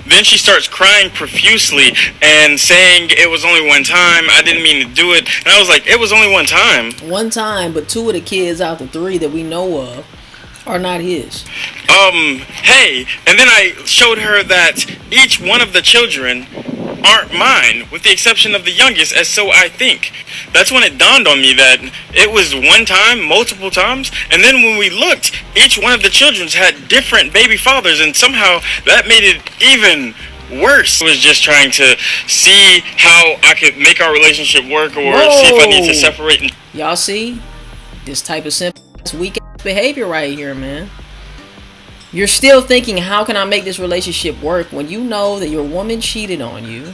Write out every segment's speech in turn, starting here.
Then she starts crying profusely and saying it was only one time. I didn't mean to do it. And I was like, it was only one time. One time, but 2 of the kids out the 3 that we know of are not his. Hey, and then I showed her that each one of the children aren't mine, with the exception of the youngest, as so I think. That's when it dawned on me that it was one time, multiple times, and then when we looked, each one of the children had different baby fathers, and somehow that made it even worse. I was just trying to see how I could make our relationship work, or see if I need to separate. Y'all see? This type of simp weak behavior right here, man. You're still thinking, how can I make this relationship work, when you know that your woman cheated on you?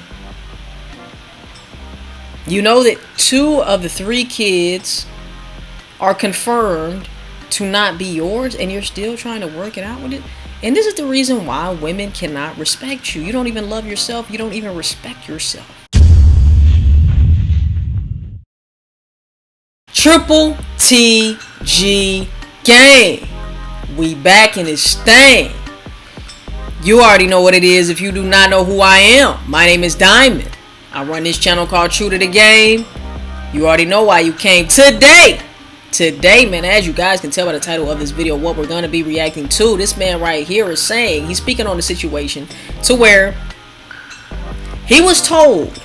You know that 2 of the 3 kids are confirmed to not be yours, and you're still trying to work it out with it? And this is the reason why women cannot respect you. You don't even love yourself. You don't even respect yourself. Triple TG gang. We back in this thing. You already know what it is if you do not know who I am. My name is Diamond. I run this channel called True to the Game. You already know why you came today. Today, man, as you guys can tell by the title of this video, what we're going to be reacting to, this man right here is saying, he's speaking on the situation to where he was told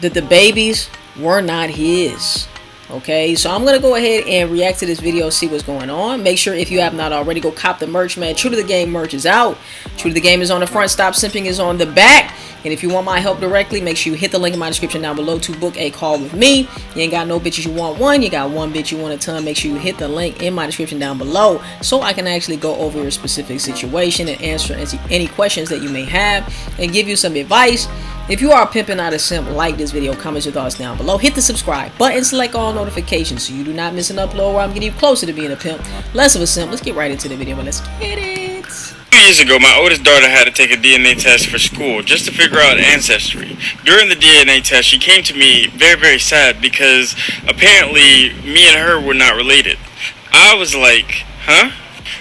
that the babies were not his. Okay, so I'm going to go ahead and react to this video, see what's going on. Make sure if you have not already, go cop the merch, man. True to the Game merch is out. True to the Game is on the front. Stop Simping is on the back. And if you want my help directly, make sure you hit the link in my description down below to book a call with me. You ain't got no bitches, you want one. You got one bitch, you want a ton. Make sure you hit the link in my description down below so I can actually go over your specific situation and answer any questions that you may have and give you some advice. If you are pimping out a simp, like this video, comment your thoughts down below. Hit the subscribe button, select all notifications so you do not miss an upload where I'm getting you closer to being a pimp, less of a simp. Let's get right into the video, but let's get it. 2 years ago, my oldest daughter had to take a DNA test for school just to figure out ancestry. During the DNA test, she came to me very, very sad because apparently me and her were not related. I was like, huh?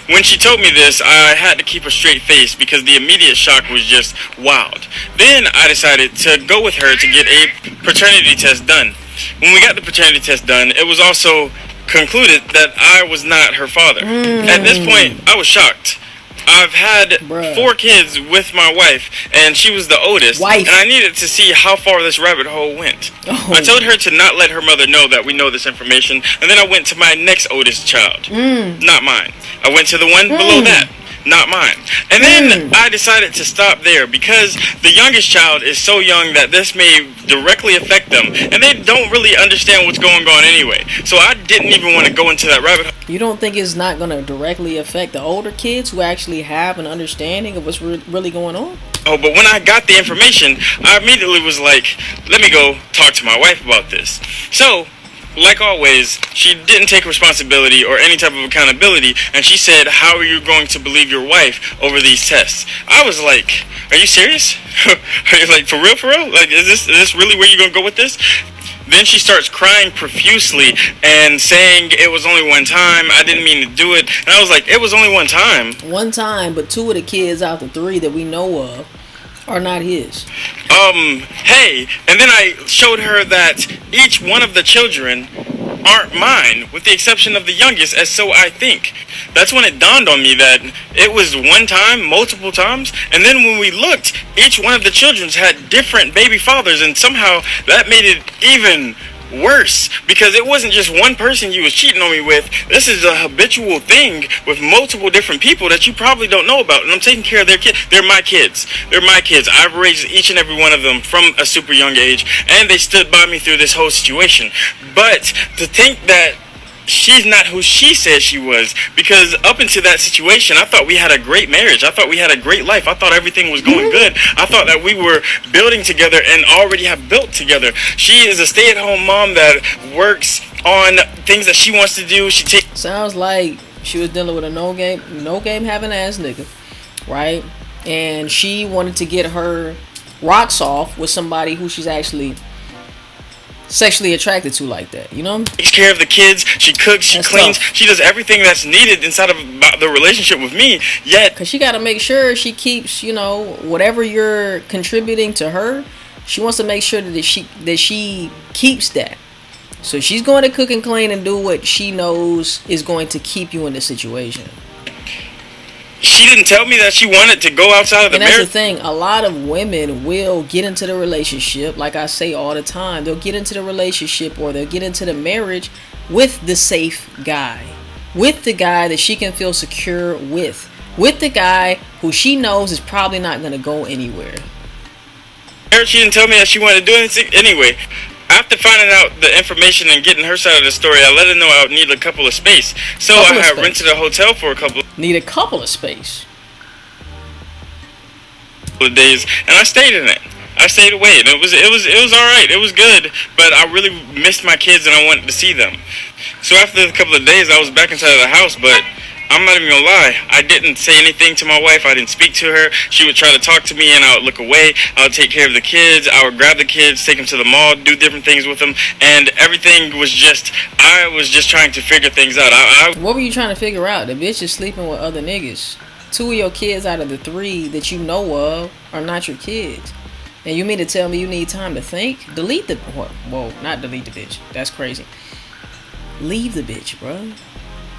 When she told me this, I had to keep a straight face because the immediate shock was just wild. Then I decided to go with her to get a paternity test done. When we got the paternity test done, it was also concluded that I was not her father. At this point, I was shocked. I've had 4 kids with my wife, and she was the oldest, and I needed to see how far this rabbit hole went. I told her to not let her mother know that we know this information, and then I went to my next oldest child, not mine. I went to the one below that, not mine. And then I decided to stop there because the youngest child is so young that this may directly affect them, and they don't really understand what's going on anyway. So I didn't even want to go into that rabbit hole. You don't think it's not going to directly affect the older kids who actually have an understanding of what's really going on? Oh, but when I got the information, I immediately was like, let me go talk to my wife about this. So, like always, she didn't take responsibility or any type of accountability, and she said, how are you going to believe your wife over these tests? I was like, are you serious? Are you like, for real, for real? Like, is this really where you're going to go with this? Then she starts crying profusely and saying it was only one time. I didn't mean to do it. And I was like, it was only one time. One time, but 2 of the kids out the 3 that we know of are not his. Hey, and then I showed her that each one of the children aren't mine, with the exception of the youngest, as so I think. That's when it dawned on me that it was one time, multiple times, and then when we looked, each one of the children had different baby fathers, and somehow that made it even worse because it wasn't just one person you was cheating on me with. This is a habitual thing with multiple different people that you probably don't know about, and I'm taking care of their kids. They're my kids. They're my kids. I've raised each and every one of them from a super young age, and they stood by me through this whole situation. But to think that she's not who she says she was, because up until that situation, I thought we had a great marriage. I thought we had a great life. I thought everything was going good. I thought that we were building together and already have built together. She is a stay-at-home mom that works on things that she wants to do. She takes. Sounds like she was dealing with a no game having ass nigga, right? And she wanted to get her rocks off with somebody who she's actually sexually attracted to like that, you know? Takes care of the kids, she cooks, she cleans, she does everything that's needed inside of the relationship with me, yet because she got to make sure she keeps, whatever you're contributing to her. She wants to make sure that she keeps that. So she's going to cook and clean and do what she knows is going to keep you in the situation. she didn't tell me that she wanted to go outside of the marriage. And that's the thing. A lot of women will get into the relationship, like I say all the time. They'll get into the relationship or they'll get into the marriage with the safe guy. With the guy that she can feel secure with. With the guy who she knows is probably not going to go anywhere. She didn't tell me that she wanted to do anything anyway. After finding out the information and getting her side of the story, I let her know I would need a couple of space. So I had rented a hotel for a couple of space. Of days, and I stayed in it. I stayed away, and it was all right. It was good, but I really missed my kids, and I wanted to see them. So after a couple of days, I was back inside of the house, but I'm not even gonna lie, I didn't say anything to my wife. I didn't speak to her. She would try to talk to me and I would look away. I would take care of the kids. I would grab the kids, take them to the mall, do different things with them, and everything was just, I was just trying to figure things out. What were you trying to figure out? The bitch is sleeping with other niggas. 2 of your kids out of the 3 that you know of are not your kids. And you mean to tell me you need time to think? Delete the, whoa, not delete the bitch. That's crazy. Leave the bitch, bro.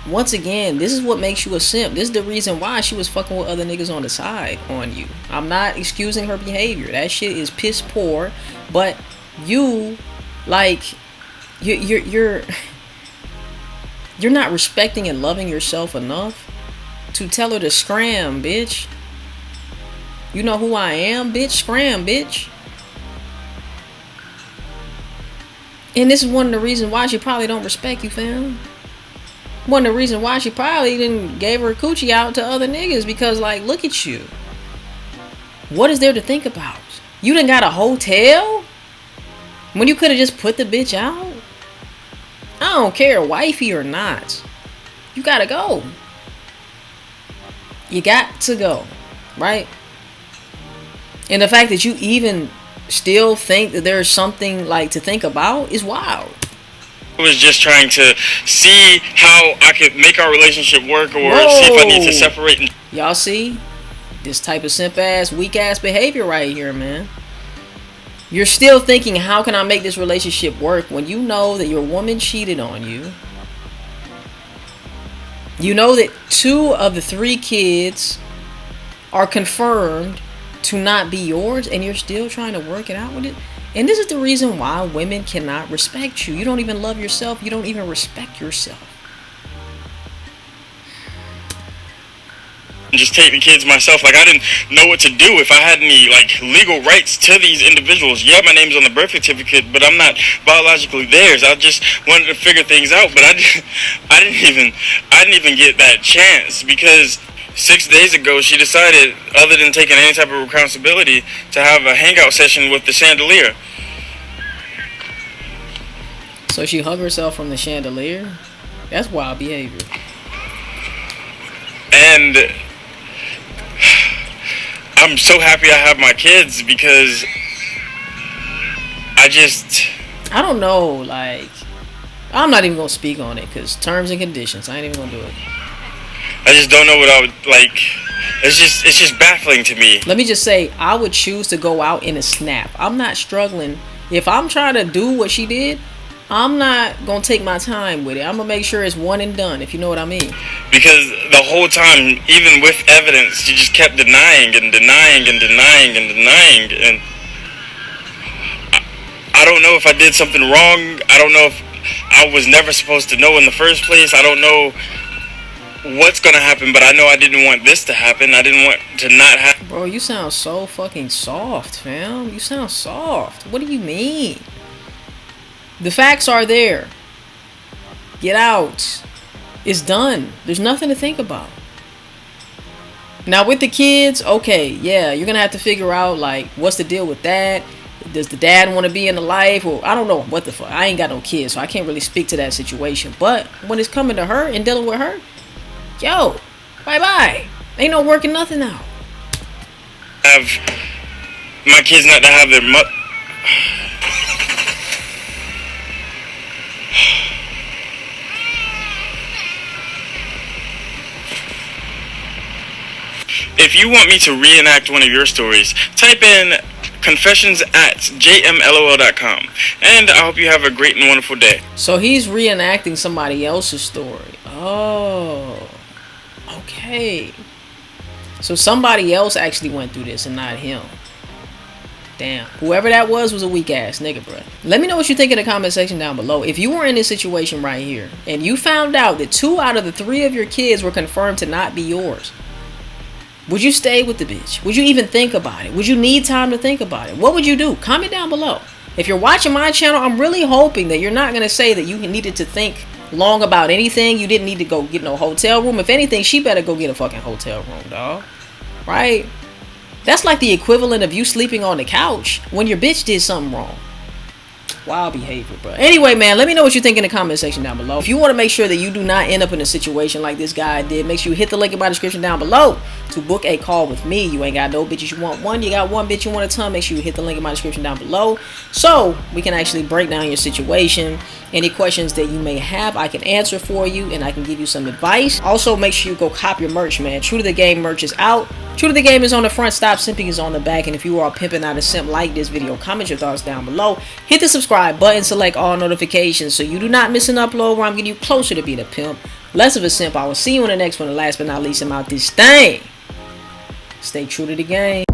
Once again, this is what makes you a simp. This is the reason why she was fucking with other niggas on the side on you. I'm not excusing her behavior. That shit is piss poor. But you, like, you're not respecting and loving yourself enough to tell her to scram, bitch. You know who I am, bitch? Scram, bitch. And this is one of the reasons why she probably don't respect you, fam. One of the reasons why she probably didn't gave her coochie out to other niggas, because, like, look at you. What is there to think about? You done got a hotel when you could have just put the bitch out? I don't care, wifey or not. You gotta go. You got to go, right? And the fact that you even still think that there's something, like, to think about is wild. I was just trying to see how I could make our relationship work, or see if I need to separate. Y'all see? This type of simp ass, weak ass behavior right here, man. You're still thinking, how can I make this relationship work, when you know that your woman cheated on you. You know that 2 of the 3 kids are confirmed to not be yours, and you're still trying to work it out with it. And this is the reason why women cannot respect you. You don't even love yourself. You don't even respect yourself. Just take the kids myself. Like, I didn't know what to do, if I had any, like, legal rights to these individuals. Yeah, my name's on the birth certificate, but I'm not biologically theirs. I just wanted to figure things out, but I didn't even get that chance, because 6 days ago she decided, other than taking any type of responsibility, to have a hangout session with the chandelier. So she hung herself from the chandelier? That's wild behavior. And I'm so happy I have my kids, because I don't know, like, I'm not even gonna speak on it, because terms and conditions, I ain't even gonna do it. I just don't know what I would, like, it's just baffling to me. Let me just say, I would choose to go out in a snap. I'm not struggling. If I'm trying to do what she did, I'm not going to take my time with it. I'm going to make sure it's one and done, if you know what I mean. Because the whole time, even with evidence, she just kept denying and denying and denying and denying. And I don't know if I did something wrong. I don't know if I was never supposed to know in the first place. I don't know what's gonna happen, but I know I didn't want this to happen. I didn't want to not happen. Bro, you sound so fucking soft, fam. You sound soft. What do you mean? The facts are there. Get out. It's done. There's nothing to think about. Now with the kids, okay, yeah, you're gonna have to figure out, like, what's the deal with that? Does the dad want to be in the life? Or I don't know what the fuck. I ain't got no kids, so I can't really speak to that situation. But when it's coming to her and dealing with her, yo, bye-bye. Ain't no working nothing out. Have my kids not to have their If you want me to reenact one of your stories, type in confessions@jmlol.com. And I hope you have a great and wonderful day. So he's reenacting somebody else's story. Oh, okay. So somebody else actually went through this and not him. Damn. Whoever that was a weak ass nigga, bro. Let me know what you think in the comment section down below. If you were in this situation right here and you found out that 2 out of the 3 of your kids were confirmed to not be yours, would you stay with the bitch? Would you even think about it? Would you need time to think about it? What would you do? Comment down below. If you're watching my channel, I'm really hoping that you're not going to say that you needed to think long about anything. You didn't need to go get no hotel room. If anything, she better go get a fucking hotel room, dog. Right? That's like the equivalent of you sleeping on the couch when your bitch did something wrong. Wild behavior, bro. Anyway, man, let me know what you think in the comment section down below. If you want to make sure that you do not end up in a situation like this guy did, make sure you hit the link in my description down below to book a call with me. You ain't got no bitches you want one. You got one bitch you want a ton. Make sure you hit the link in my description down below so we can actually break down your situation. Any questions that you may have, I can answer for you and I can give you some advice. Also, make sure you go cop your merch, man. True to the Game merch is out. True to the Game is on the front. Stop Simping is on the back. And if you are pimping out a simp, like this video, comment your thoughts down below. Hit the subscribe button, select all notifications so you do not miss an upload where I'm getting you closer to being a pimp, less of a simp. I will see you in the next one. And last but not least, I'm out this thing. Stay true to the game.